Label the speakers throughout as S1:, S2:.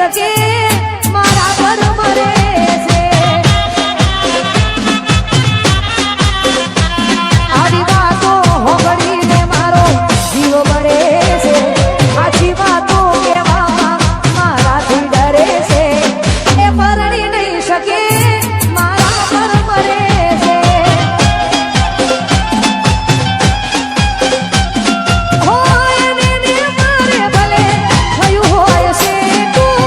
S1: શકે મારા પર મરે છે આવી વાતો હોગળીને મારો જીવ બળે છે આછી વાતો કહેવામાં મારાથી ડરે છે એ પરણી નહીં શકે મારા પર મરે છે હોય ને મારે ભલે થયું હોય છે તું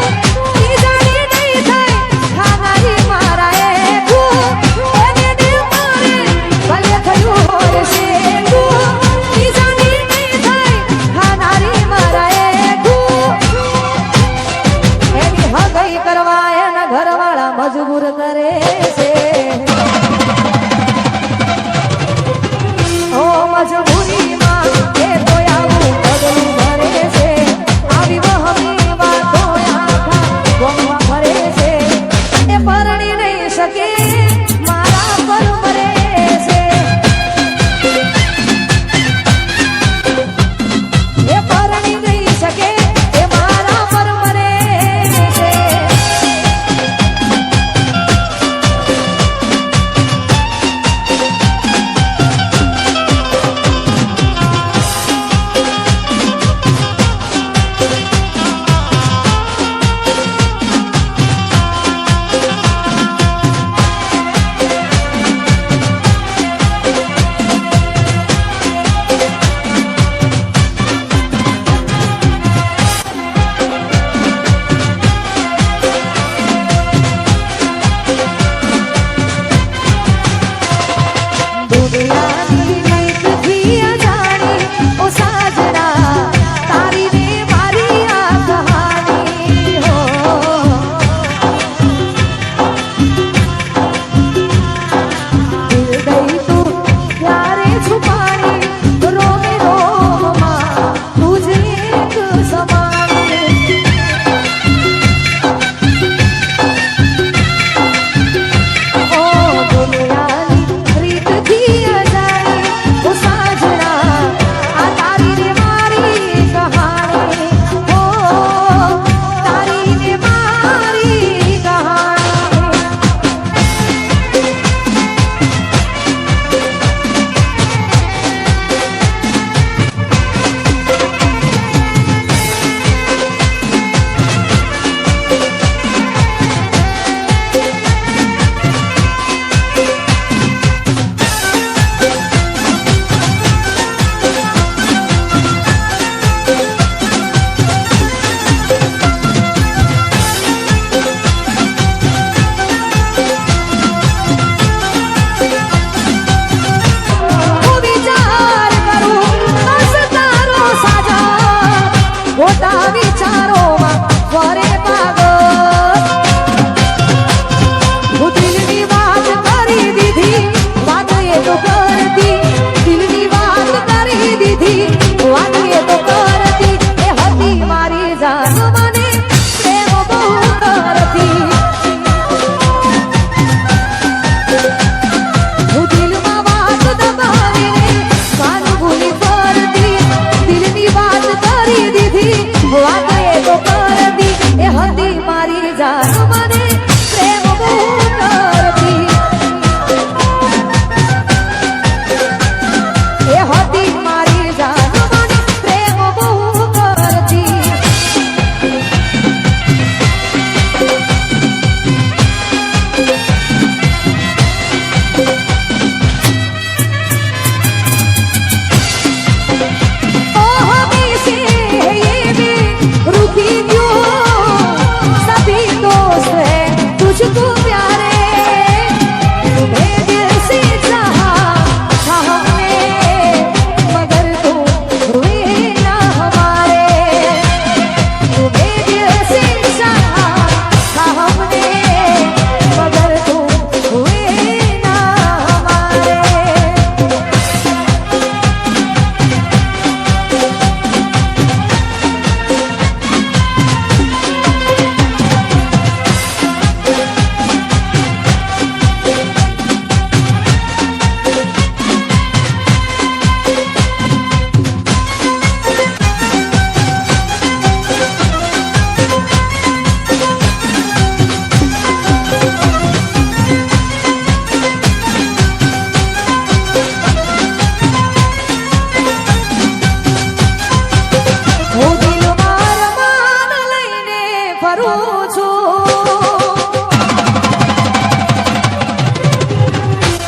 S1: ફરું છું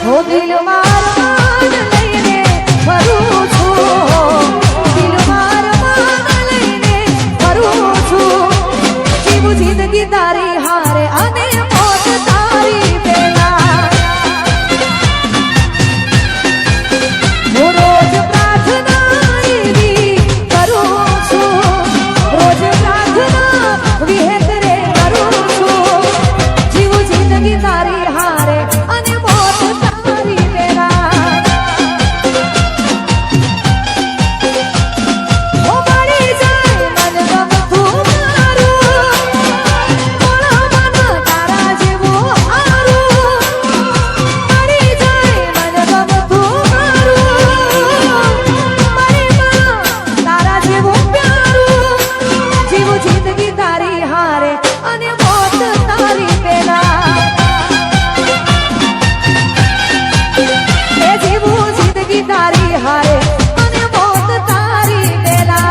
S1: હો દિલ માર માન લઈને ફરું છું દિલ માર માન લઈને ફરું છું જીવું જિંદગી તારી હારે અને મોત તારી પેલા હું રોજ પ્રાર્થના એવી કરું છું રોજ પ્રાર્થના વિહેતરે કરું છું જીવું જિંદગી તારી હારે અને મોત તારી પેલા ઓ મળી જાય મન ગમતું મારું મોળા મન તારા જેવું હારું મળી જાય મન ગમતું મારું મારી માં તારા જેવું પ્યારું જીવું જિંદગી તારી હારે અને મોત તારી પેલા એ જીવું જિંદગી તારી હારે અને મોત તારી પેલા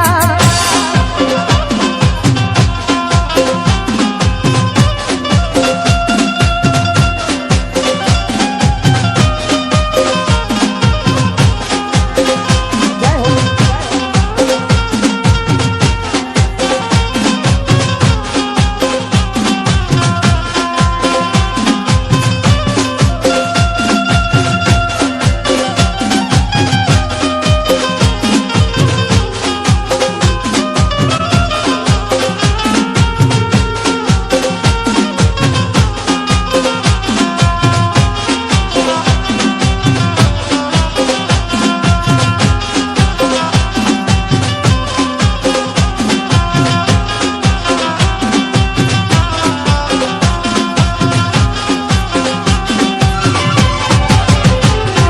S1: જય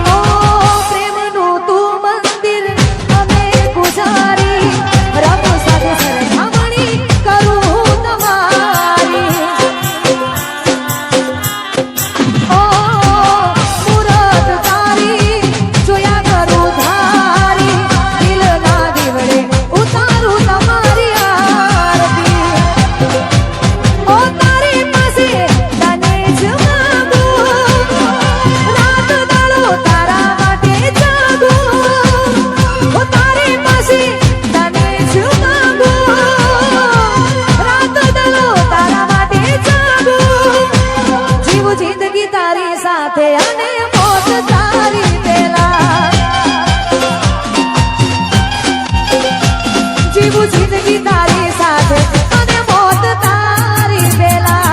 S1: હો પ્રેમનું તું મંદિર અમે પૂજારી રબ સાથે સરખામણી કરું તમારી ઓ મૂરત તારી જોયા કરું ધારી દિલના દીવડે ઉતારું તમારી આરતી ઓ તારી પાસે તને જ માંગું રાત દાડો તારા માટે જાગું ઓ તારી પાસે તને જ માંગું રાત દાડો તારા માટે જાગું જીવું જિંદગી તારી સાથે અને મોત તારી પેલા જીવું જિંદગી તારી સાથે અને મોત તારી પેલા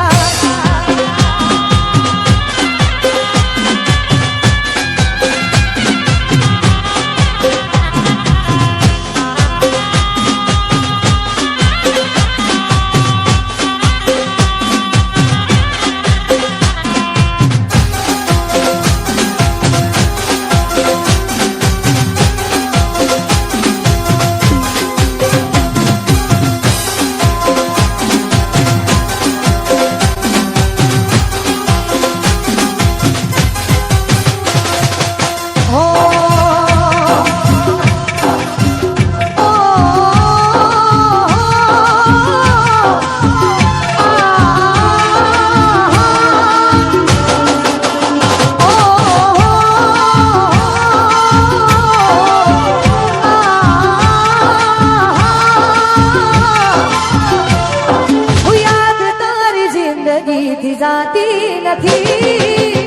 S1: હો યાદ તારી જિંદગીથી જાતી નથી